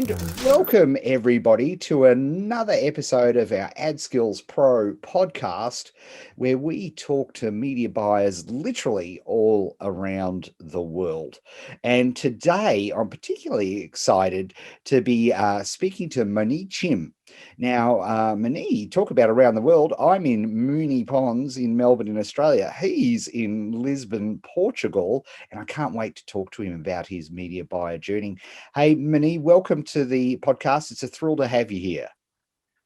And welcome everybody to another episode of our AdSkills Pro podcast, where we talk to media buyers literally all around the world. And today I'm particularly excited to be speaking to Mony Chhim. Now, Mony, talk about around the world. I'm in Mony Ponds in Melbourne in Australia. He's in Lisbon, Portugal, and I can't wait to talk to him about his media buyer journey. Hey, Mony, welcome to the podcast. It's a thrill to have you here.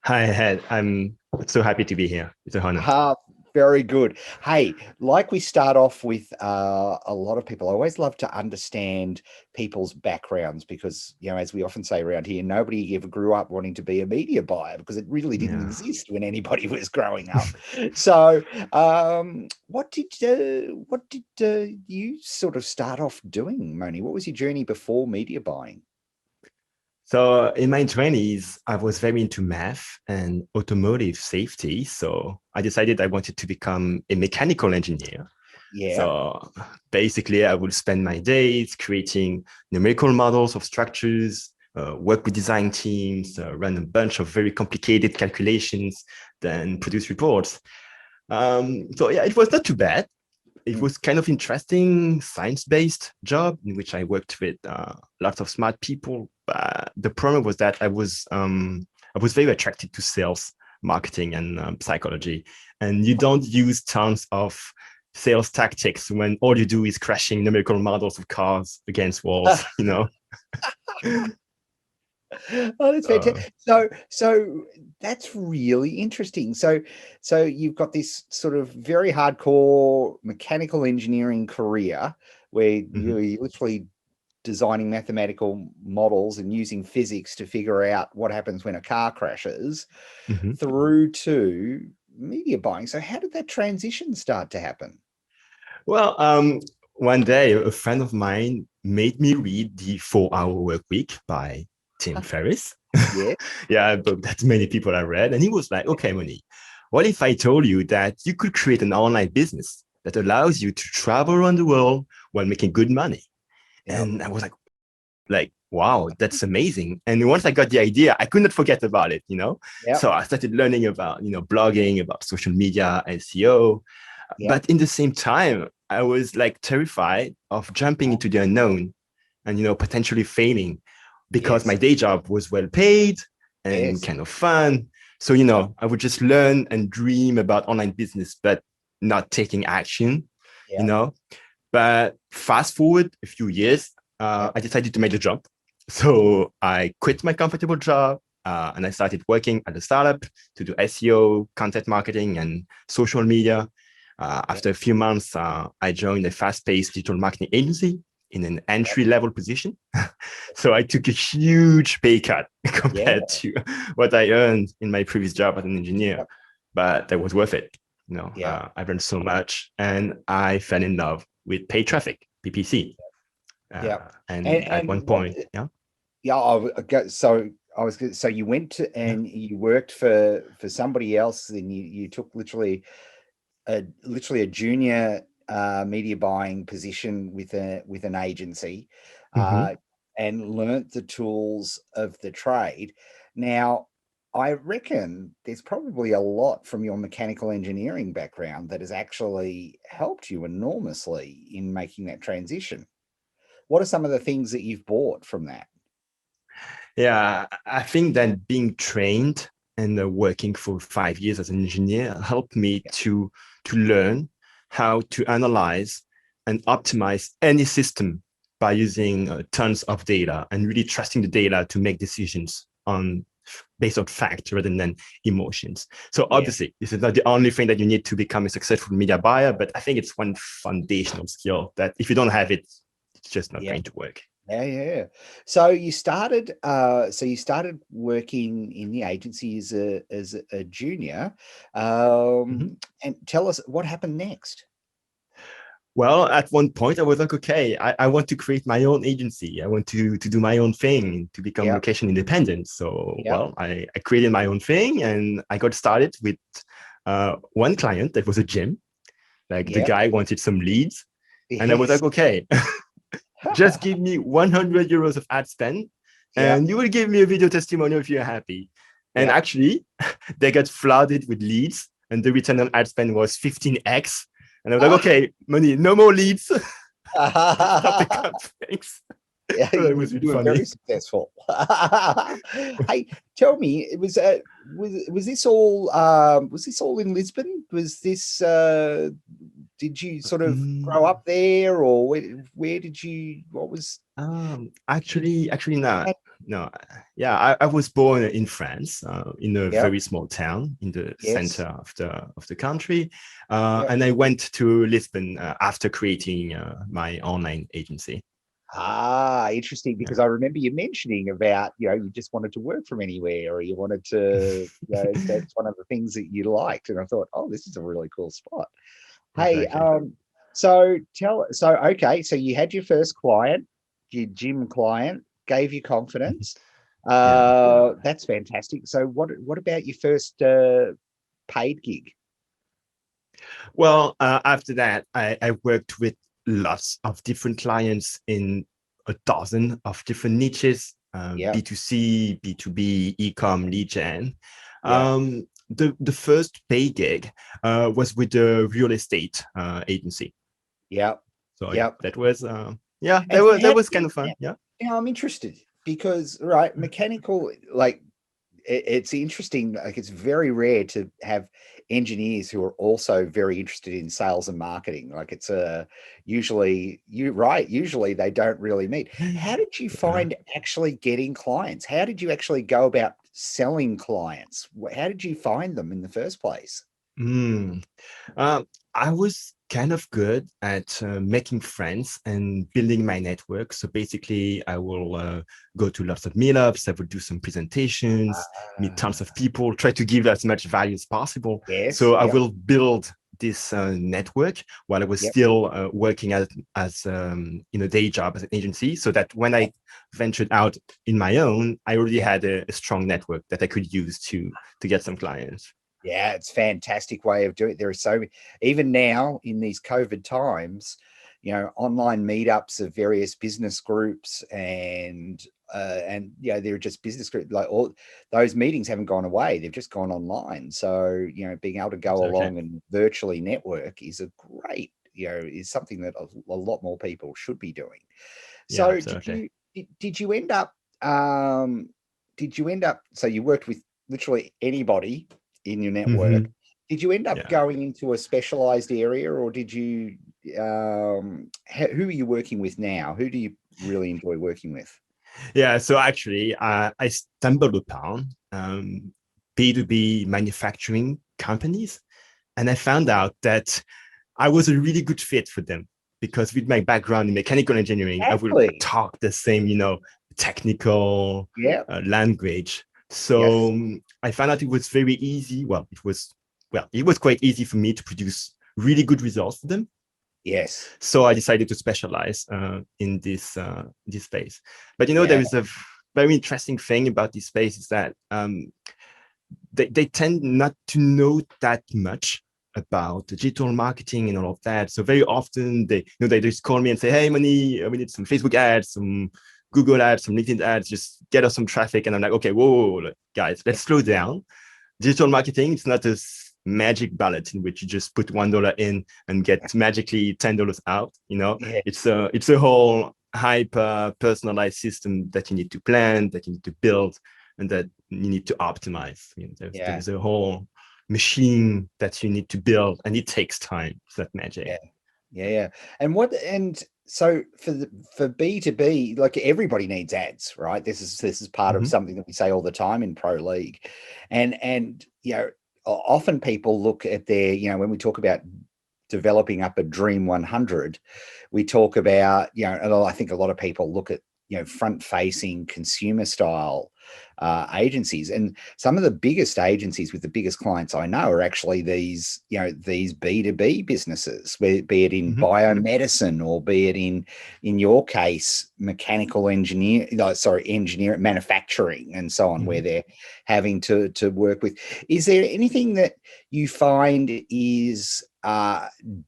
Hi, Ed. I'm so happy to be here. It's an honor. Very good. Hey, like we start off with a lot of people, I always love to understand people's backgrounds because, as we often say around here, nobody ever grew up wanting to be a media buyer because it really didn't exist when anybody was growing up. So what did you sort of start off doing, Mony? What was your journey before media buying? So in my 20s, I was very into math and automotive safety. So I decided I wanted to become a mechanical engineer. Yeah. So basically, I would spend my days creating numerical models of structures, work with design teams, run a bunch of very complicated calculations, then produce reports. It was not too bad. It was kind of interesting science-based job in which I worked with lots of smart people. But the problem was that I was very attracted to sales, marketing, and psychology. And you don't use tons of sales tactics when all you do is crashing numerical models of cars against walls, Oh, that's fantastic. So that's really interesting. So you've got this sort of very hardcore mechanical engineering career where you're literally designing mathematical models and using physics to figure out what happens when a car crashes through to media buying. So how did that transition start to happen? Well, one day a friend of mine made me read The 4-Hour Workweek by Tim Ferriss. Yeah. Yeah, a book that many people have read. And he was like, okay, Mony, what if I told you that you could create an online business that allows you to travel around the world while making good money? Yep. And I was like, wow, that's amazing. And once I got the idea, I could not forget about it, Yep. So I started learning about, blogging, about social media, SEO. Yep. But in the same time, I was like terrified of jumping into the unknown and, potentially failing because my day job was well paid and kind of fun. So, I would just learn and dream about online business, but not taking action, But fast forward a few years, I decided to make the jump. So I quit my comfortable job and I started working at a startup to do SEO, content marketing, and social media. After a few months, I joined a fast-paced digital marketing agency in an entry-level position. So I took a huge pay cut compared to what I earned in my previous job as an engineer, but that was worth it. I learned so much, and I fell in love with paid traffic, PPC. And at one point, so you went to and you worked for somebody else, and you took literally a junior media buying position with an agency, and learnt the tools of the trade. Now, I reckon there's probably a lot from your mechanical engineering background that has actually helped you enormously in making that transition. What are some of the things that you've bought from that? Yeah, I think that being trained and working for 5 years as an engineer helped me to learn how to analyze and optimize any system by using tons of data and really trusting the data to make decisions based on fact rather than emotions. So obviously, this is not the only thing that you need to become a successful media buyer, but I think it's one foundational skill that if you don't have it, it's just not going to work. Yeah. So you started working in the agency as a junior. And tell us what happened next. Well, at one point I was like, okay, I want to create my own agency. I want to do my own thing, to become location independent. So, well, I created my own thing and I got started with one client that was a gym. Like the guy wanted some leads. And I was like, okay, just give me 100 euros of ad spend Yeah. and you will give me a video testimonial if you're happy. And Yeah. actually, they got flooded with leads, and the return on ad spend was 15x. And I was like, okay, Mony, no more leads. Just stop the campaigns. Yeah, It was really you were very funny. successful. Hey, tell me, it was this all in Lisbon? Was this did you sort of grow Mm, up there, or where did you? What was? Did you? actually not. No, yeah, I was born in France, in a Yep. very small town in the center Yes. of the country, Yep. and I went to Lisbon after creating my online agency. Ah, interesting. Yeah. Because I remember you mentioning about, you just wanted to work from anywhere, or you wanted to, that's one of the things that you liked. And I thought, oh, this is a really cool spot. Hey, Exactly. so okay, so you had your first client, your gym client, gave you confidence. Yeah. That's fantastic. So what about your first paid gig? Well, after that, I worked with lots of different clients in a dozen of different niches, Yeah, B2C, B2B, e-com, lead gen. yeah, The first pay gig was with the real estate agency. yeah, So yeah, yeah. that was yeah, And that how did was kind you, of fun. Yeah. now I'm interested because, right, mechanical, like it's interesting. Like it's very rare to have engineers who are also very interested in sales and marketing. Like it's a usually they don't really meet. How did you Yeah. find actually getting clients? How did you actually go about selling clients? How did you find them in the first place? Mm. Um, I was kind of good at making friends and building my network. So basically, I will go to lots of meetups. I will do some presentations, meet tons of people, try to give as much value as possible. Yes. So I Yep. will build this network while I was Yep. still working as in a day job as an agency. So that when I ventured out in my own, I already Yep. had a strong network that I could use to get some clients. Yeah, it's a fantastic way of doing it. There are so even now in these COVID times, online meetups of various business groups and they're just business groups. Like all those meetings haven't gone away; they've just gone online. So being able to go Exactly. along and virtually network is a great, is something that a lot more people should be doing. Yeah, So absolutely. did you end up um so you worked with literally anybody in your network. Hmm. Did you end up Yeah. going into a specialized area, or did you who are you working with now? Who do you really enjoy working with? Yeah. So actually, I stumbled upon B2B manufacturing companies, and I found out that I was a really good fit for them because with my background in mechanical engineering, I will Exactly. talk the same, technical Yeah. language. So Yes. I found out it was very easy. It was quite easy for me to produce really good results for them. Yes. So I decided to specialize in this space. But there Yeah. is a very interesting thing about this space is that they tend not to know that much about digital marketing and all of that. So very often they just call me and say, "Hey, Mony, we need some Facebook ads, some Google ads, some LinkedIn ads. Just get us some traffic." And I'm like, "Okay, whoa, guys, let's slow down. Digital marketing, it's not a magic ballot in which you just put $1 in and get magically $10 out. Yeah. It's a whole hyper personalized system that you need to plan, that you need to build, and that you need to optimize. Yeah. There's a whole machine that you need to build, and it takes time. It's that magic. Yeah. Yeah, yeah. And so for B2B, like everybody needs ads, right? This is part of Mm-hmm. something that we say all the time in Pro League. And often people look at their, when we talk about developing up a Dream 100, we talk about, and I think a lot of people look at, front facing consumer style agencies. And some of the biggest agencies with the biggest clients I know are actually these B2B businesses, be it in Mm-hmm. biomedicine or be it in your case, mechanical engineer, no, sorry, engineer manufacturing and so on, where Mm-hmm. they're having to work with. Is there anything that you find is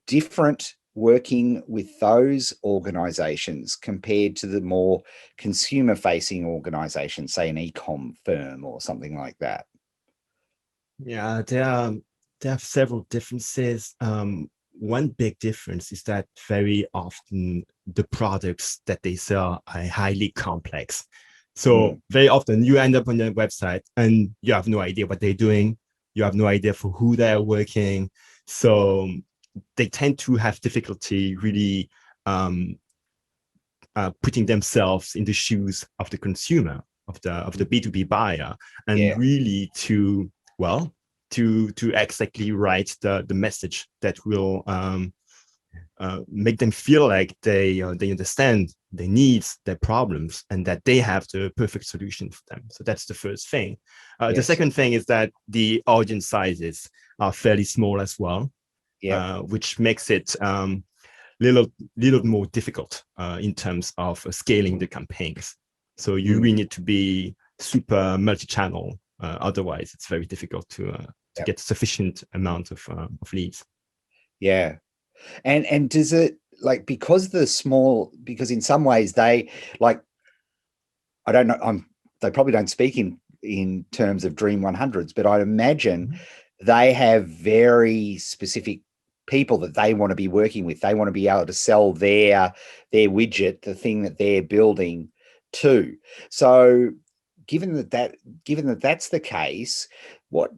different working with those organizations compared to the more consumer facing organizations, say an e-com firm or something like that? Yeah, there are several differences. One big difference is that very often the products that they sell are highly complex. So Mm, very often you end up on their website and you have no idea what they're doing. You have no idea for who they're working. So they tend to have difficulty really um, putting themselves in the shoes of the consumer, of the B2B buyer, and yeah. really to, well, to exactly write the message that will make them feel like they understand their needs, their problems, and that they have the perfect solution for them. So that's the first thing. The Yes. second thing is that the audience sizes are fairly small as well, Yep. which makes it little more difficult in terms of scaling the campaigns. So you Mm, really need to be super multi-channel. Otherwise, it's very difficult to yep. get sufficient amount of leads. Yeah. And does it, like, because the small, because in some ways they, like, I don't know, they probably don't speak in terms of Dream 100s, but I'd imagine Mhm. they have very specific people that they want to be working with. They want to be able to sell their widget, the thing that they're building, to. So given that that's the case, what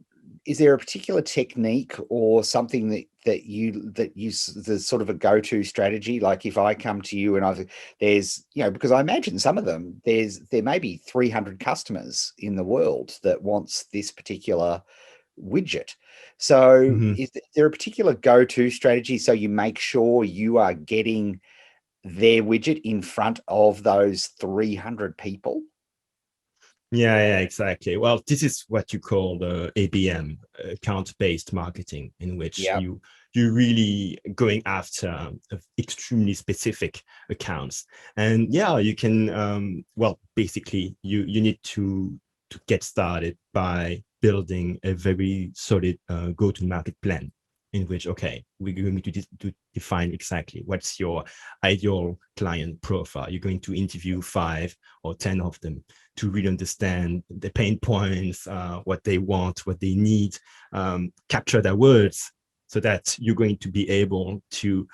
is there a particular technique or something that you the sort of a go-to strategy? Like if I come to you and there's, because I imagine some of them, there may be 300 customers in the world that wants this particular widget. So Mhm. is there a particular go-to strategy so you make sure you are getting their widget in front of those 300 people? Yeah, exactly. Well, this is what you call the ABM, account-based marketing, in which Yeah. you really going after extremely specific accounts. And yeah, you can well, basically you need to get started by building a very solid go-to-market plan, in which, okay, we're going to define exactly what's your ideal client profile. You're going to interview 5 or 10 of them to really understand the pain points, what they want, what they need, capture their words, so that you're going to be able to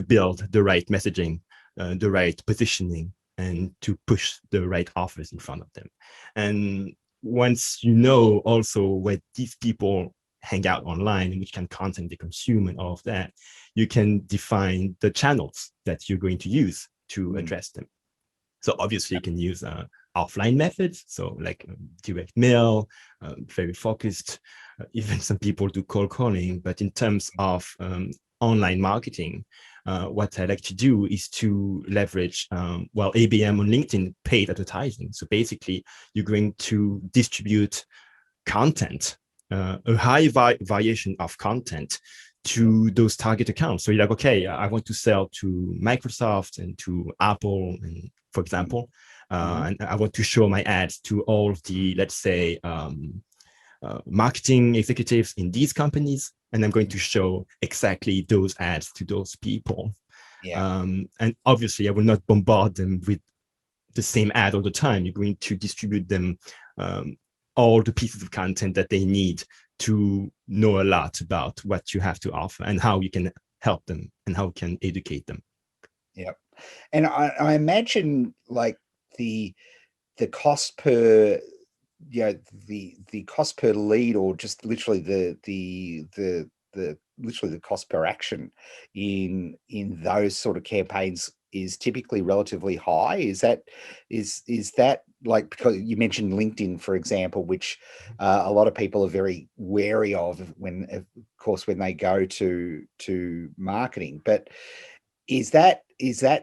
build the right messaging, the right positioning, and to push the right offers in front of them. And once you know also where these people hang out online and which kind of content they consume and all of that, you can define the channels that you're going to use to Mm, address them. So obviously you can use offline methods, so like direct mail, very focused. Even some people do cold calling, but in terms of online marketing, what I like to do is to leverage, well, ABM on LinkedIn, paid advertising. So basically, you're going to distribute content, a high variation of content to those target accounts. So you're like, okay, I want to sell to Microsoft and to Apple, and for mm, example, mhm. and I want to show my ads to all of the, let's say, marketing executives in these companies, and I'm going to show exactly those ads to those people. Yeah. And obviously, I will not bombard them with the same ad all the time. You're going to distribute them um, all the pieces of content that they need to know a lot about what you have to offer and how you can help them and how you can educate them. Yeah. And I imagine, like, the the cost per the cost per lead, or just literally the literally the cost per action in those sort of campaigns is typically relatively high. Is that like, because you mentioned LinkedIn, for example, which a lot of people are very wary of when, of course, when they go to marketing. But is that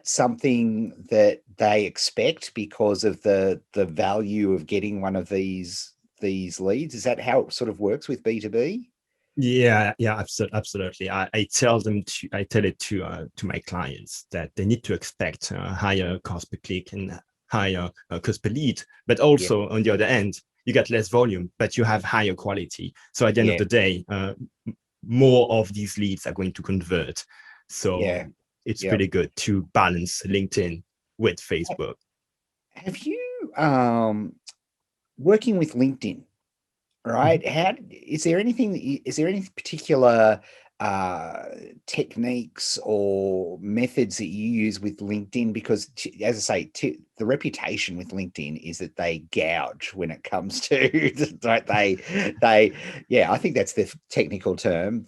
something that they expect because of the value of getting one of these leads? Is that how it sort of works with B2B? Yeah, absolutely. I tell it to my clients that they need to expect higher cost per click and higher cost per lead, but Yeah, also on the other end, you get less volume, but you have higher quality. So at the end of yeah, the day, more of these leads are going to convert. So yeah. it's Yep. pretty good to balance LinkedIn with Facebook. Have you working with LinkedIn, Mhm. right? How is there anything is there any particular uh, techniques or methods that you use with LinkedIn? Because as I say, the reputation with LinkedIn is that they gouge when it comes to, don't they? Yeah, I think that's the technical term.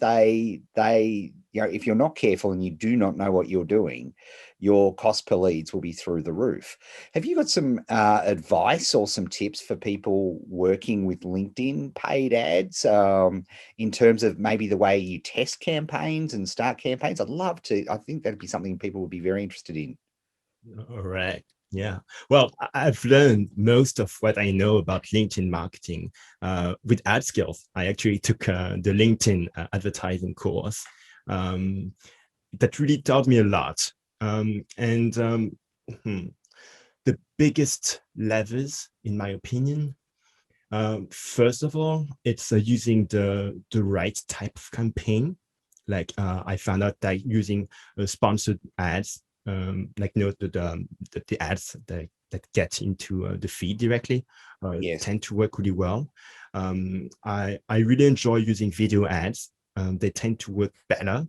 If you're not careful and you do not know what you're doing, your cost per leads will be through the roof. Have you got some advice or some tips for people working with LinkedIn paid ads in terms of maybe the way you test campaigns and start campaigns? I'd love to. I think that'd be something people would be very interested in. All right. Yeah. Well, I've learned most of what I know about LinkedIn marketing with AdSkills. I actually took the LinkedIn advertising course. Um, that really taught me a lot. And hmm, the biggest levers, in my opinion, first of all, it's using the right type of campaign. Like I found out that using sponsored ads, like the ads that get into the feed directly, Yes. tend to work really well. I really enjoy using video ads. They tend to work better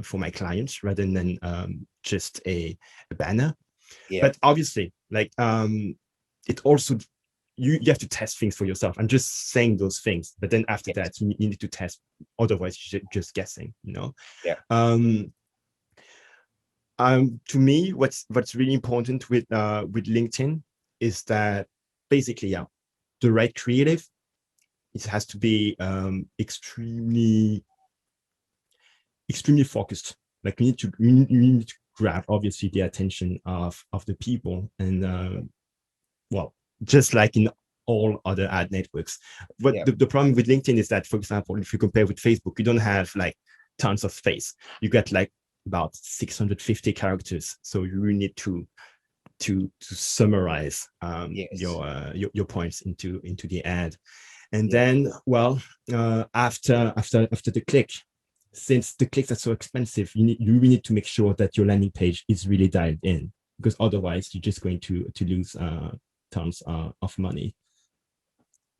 for my clients rather than just a banner. Yeah. But obviously, like it also you have to test things for yourself. I'm just saying those things, but then after Yes. that, you need to test. Otherwise, you're just guessing. Yeah. Um, to me, what's really important with LinkedIn is that basically, yeah, the right creative. It has to be extremely focused. Like you need to grab obviously the attention of the people, and well, just like in all other ad networks. But Yeah. the problem with LinkedIn is that, for example, if you compare with Facebook, you don't have like tons of space. You get like about 650 characters. So you really need to summarize Yes. your points into the ad. And Yeah. then, well, after the click, since the clicks are so expensive, you really need to make sure that your landing page is really dialed in, because otherwise you're just going to lose tons of money.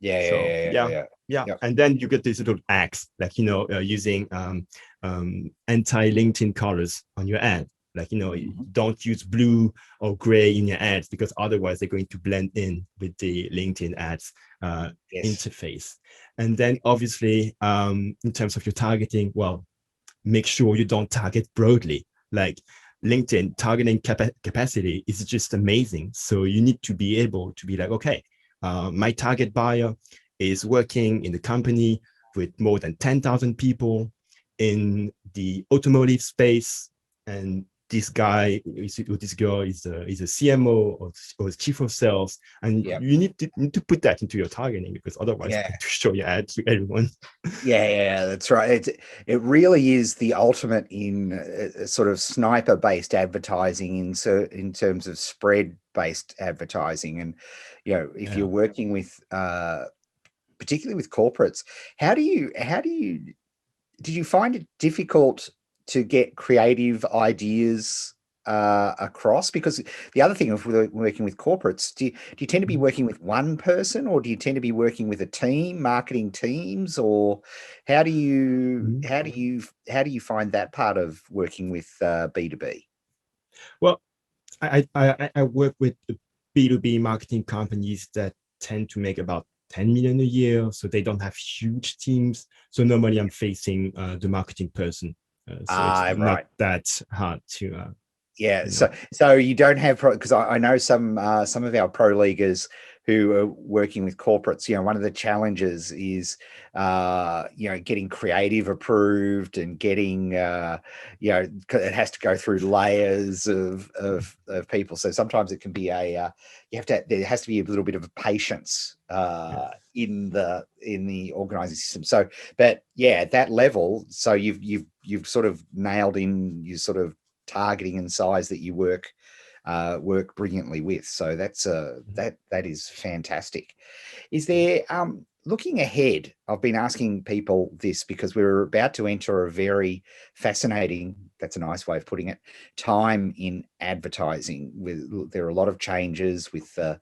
Yeah. Yeah. So Yeah. Yeah. yeah, Yeah. yeah, Yep. and then you get these little acts, like using anti LinkedIn colors on your ad. Like Mhm. don't use blue or gray in your ads, because otherwise they're going to blend in with the LinkedIn ads Yes. interface. And then obviously, in terms of your targeting, well, make sure you don't target broadly. Like LinkedIn targeting capacity is just amazing. So you need to be able to be like, okay, my target buyer is working in the company with more than 10,000 people in the automotive space. And this guy or this girl is a CMO or chief of sales. And Yep. you need to put that into your targeting, because otherwise you're Yeah. going to show your ad to everyone. Yeah, yeah, that's right. It really is the ultimate in sort of sniper-based advertising in terms of spread-based advertising. And if you're Yeah. working with particularly with corporates, how do you did you find it difficult to get creative ideas across? Because the other thing of working with corporates, do you tend to be working with one person, or do you tend to be working with a team, marketing teams, or how do you Mhm. how do you how do you find that part of working with B2B? Well, I work with B2B marketing companies that tend to make about 10 million a year. So they don't have huge teams. So normally Yeah. I'm facing the marketing person. So it's not Right. that hard to, Yeah, you so know. you don't have because I know some of our pro leaguers who are working with corporates. One of the challenges is getting creative approved and getting 'cause it has to go through layers of people. So sometimes it can be there has to be a little bit of a patience Yeah. in the organizing system. So, but yeah, at that level, so you've sort of nailed in you sort of targeting and size that you work brilliantly with. So that's Mhm. that is fantastic. Is there looking ahead, I've been asking people this because we're about to enter a very fascinating, that's a nice way of putting it, time in advertising. There are a lot of changes with the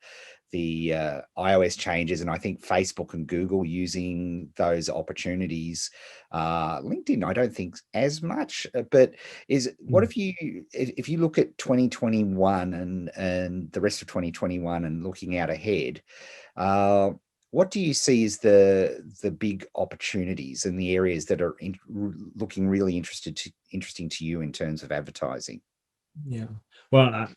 iOS changes, and I think Facebook and Google using those opportunities. LinkedIn, I don't think as much, but what if you look at 2021 and the rest of 2021 and looking out ahead, uh, what do you see as the big opportunities and the areas that are looking really interesting to you in terms of advertising? Yeah. Well,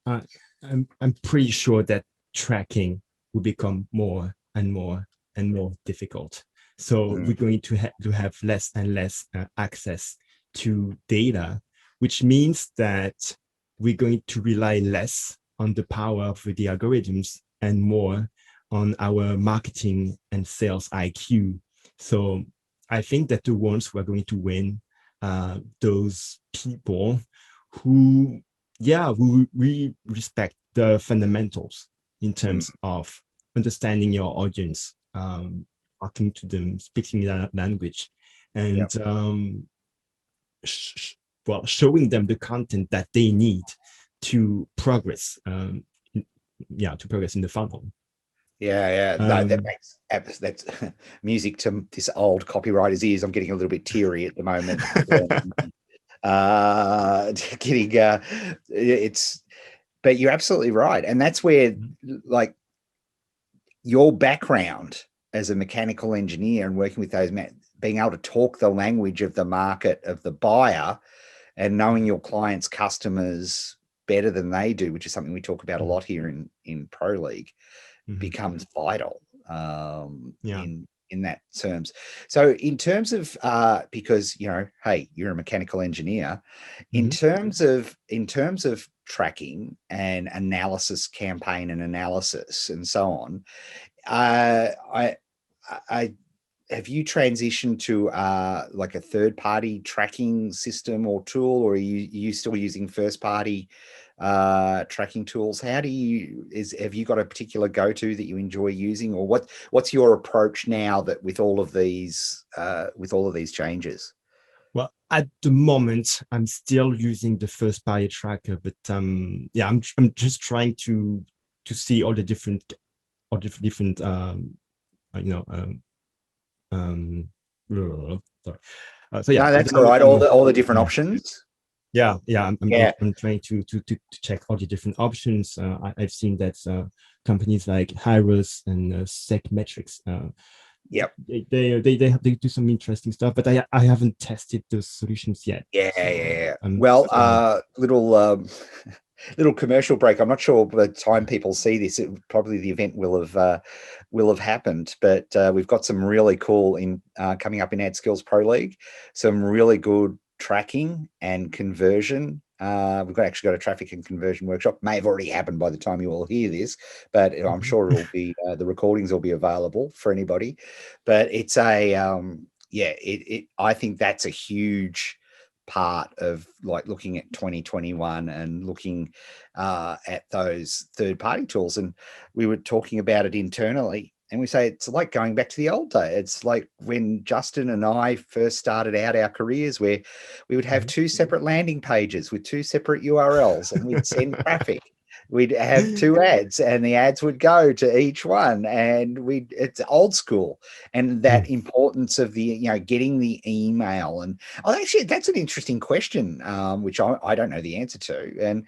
I'm pretty sure that tracking will become more and more and more difficult. So we're going to have less and less access to data, which means that we're going to rely less on the power of the algorithms and more on our marketing and sales IQ. So I think that the ones who are going to win, those people who we respect the fundamentals in terms of understanding your audience, talking to them, speaking their language, and showing them the content that they need to progress. To progress in the funnel. Yeah. No, that's music to this old copywriter's ears. I'm getting a little bit teary at the moment. But you're absolutely right, and that's where like your background as a mechanical engineer and working with those being able to talk the language of the market, of the buyer, and knowing your clients' customers better than they do, which is something we talk about a lot here in Pro League, becomes vital in that terms. So in terms of because hey, you're a mechanical engineer, in terms of tracking and analysis, campaign and analysis and so on, I have you transitioned to like a third-party tracking system or tool, or are you still using first-party tracking tools? Have you got a particular go-to that you enjoy using, or what's your approach now that with all of these changes? Well, at the moment, I'm still using the first-party tracker, but I'm just trying to see all the different sorry. No, that's all right. All the different options. I'm trying to check all the different options. I've seen that companies like Hyros and Secmetrics, they do some interesting stuff, but I haven't tested those solutions yet. Little commercial break. I'm not sure by the time people see this, probably the event will have happened, but we've got some really cool coming up in AdSkills Pro League, some really good tracking and conversion. We've actually got a traffic and conversion workshop. May have already happened by the time you all hear this, but I'm sure it'll be the recordings will be available for anybody. But it's I think that's a huge part of like looking at 2021 and looking at those third-party tools. And we were talking about it internally, and we say it's like going back to the old day. It's like when Justin and I first started out our careers, where we would have two separate landing pages with two separate URLs, and we'd send traffic. We'd have two ads, and the ads would go to each one, and it's old school. And that importance of the getting the email. And actually, that's an interesting question, which I don't know the answer to. And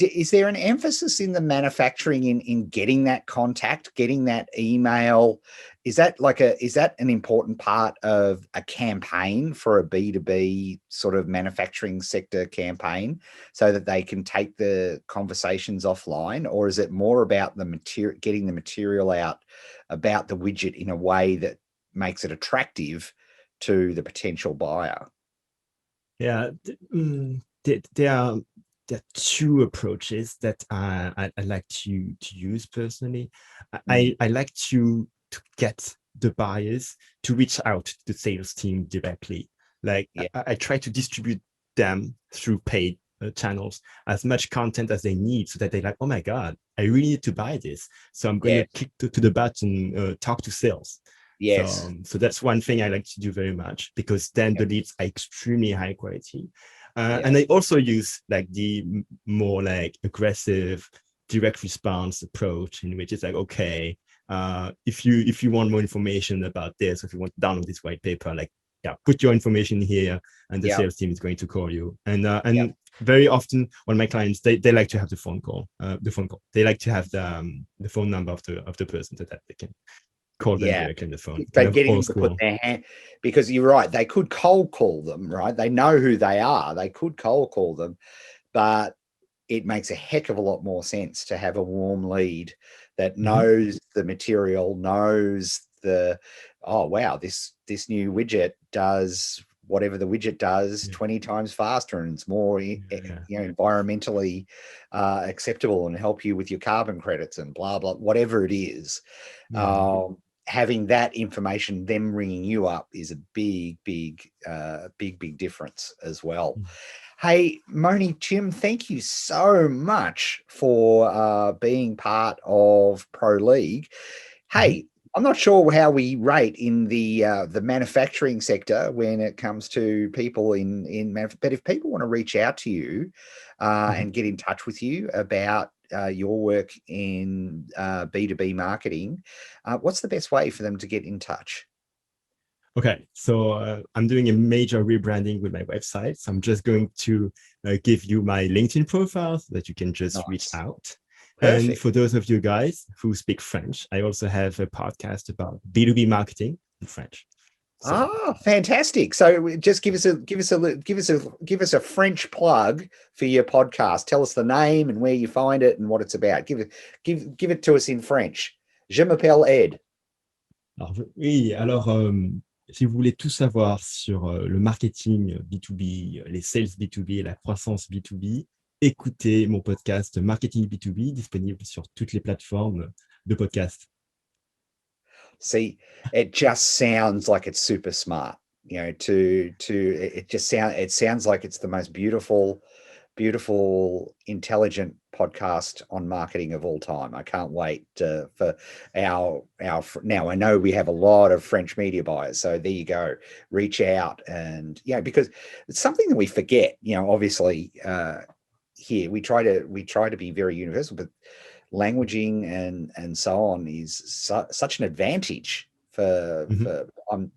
is there an emphasis in the manufacturing in getting that contact, getting that email? Is that an important part of a campaign for a B2B sort of manufacturing sector campaign, so that they can take the conversations offline? Or is it more about getting the material out about the widget in a way that makes it attractive to the potential buyer? There are two approaches that I like to use personally. I like to get the buyers to reach out to the sales team directly. I try to distribute them through paid channels, as much content as they need, so that they're like, oh my God, I really need to buy this. So I'm going to click to the button, talk to sales. Yes. So that's one thing I like to do very much, because then the Yep. leads are extremely high quality. Yeah. And I also use like the more like aggressive direct response approach, in which it's like, okay, if you want more information about this, if you want to download this white paper, like, yeah, put your information here, and the Yep. sales team is going to call you. And Yep. very often, when my clients, they like to have the phone call. They like to have the phone number of the person that they can call them Yeah. directly on the phone. Kind But of getting old them to put school. their hand, because you're right, they could cold call them, right? They know who they are. They could cold call them, but it makes a heck of a lot more sense to have a warm lead that Mhm. knows the material, knows the, oh wow, this new widget does whatever the widget does Yeah. 20 times faster, and it's more Yeah. environmentally acceptable, and help you with your carbon credits and blah blah, whatever it is. Yeah. Having that information, them ringing you up, is a big difference as well. Mm. Hey, Mony Chhim, thank you so much for being part of Pro League. Mhm. Hey, I'm not sure how we rate in the manufacturing sector when it comes to people but if people want to reach out to you Mhm. and get in touch with you about your work in B2B marketing, what's the best way for them to get in touch? Okay, so I'm doing a major rebranding with my website. So I'm just going to give you my LinkedIn profile so that you can just reach Nice. out. And Perfect. for those of you guys who speak French, I also have a podcast about B2B marketing in French. So Ah, fantastic! So just give us a French plug for your podcast. Tell us the name and where you find it and what it's about. Give it to us in French. Je m'appelle Ed. oui, alors si vous voulez tout savoir sur le marketing B2B, les sales B2B et la croissance B2B, écoutez mon podcast Marketing B2B disponible sur toutes les plateformes de podcast. See, it just sounds like it's super smart. It sounds like it's the most beautiful, intelligent podcast on marketing of all time. I can't wait for now. I know we have a lot of French media buyers, so there you go. Reach out, and because it's something that we forget. Obviously, here we try to be very universal, but languaging and so on is such an advantage Mhm. for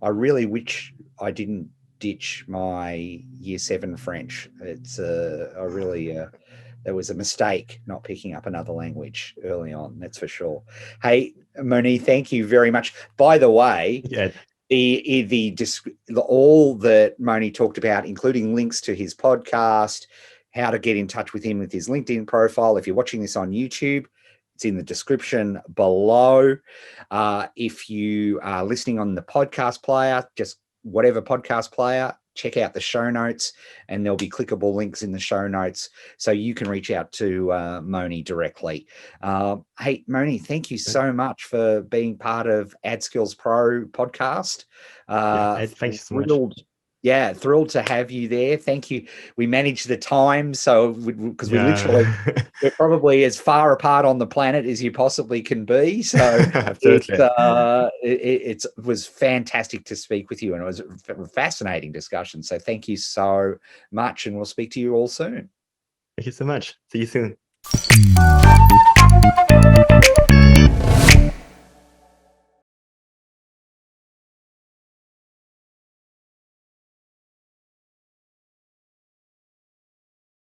I really wish I didn't ditch my year 7 French. It's I really there was a mistake not picking up another language early on, that's for sure. Hey, Mony, thank you very much. By the way, Yeah, all that Mony talked about, including links to his podcast, how to get in touch with him with his LinkedIn profile. If you're watching this on YouTube, it's in the description below. If you are listening on the podcast player, just whatever podcast player, check out the show notes, and there'll be clickable links in the show notes so you can reach out to Mony directly. Hey, Mony, thank you so much for being part of AdSkills Pro podcast. yeah, Ed, thank you so much. Thrilled. Yeah, thrilled to have you there. Thank you. We managed the time, so because Yeah, we're probably as far apart on the planet as you possibly can be. So absolutely. it was fantastic to speak with you, and it was a fascinating discussion. So thank you so much, and we'll speak to you all soon. Thank you so much. See you soon.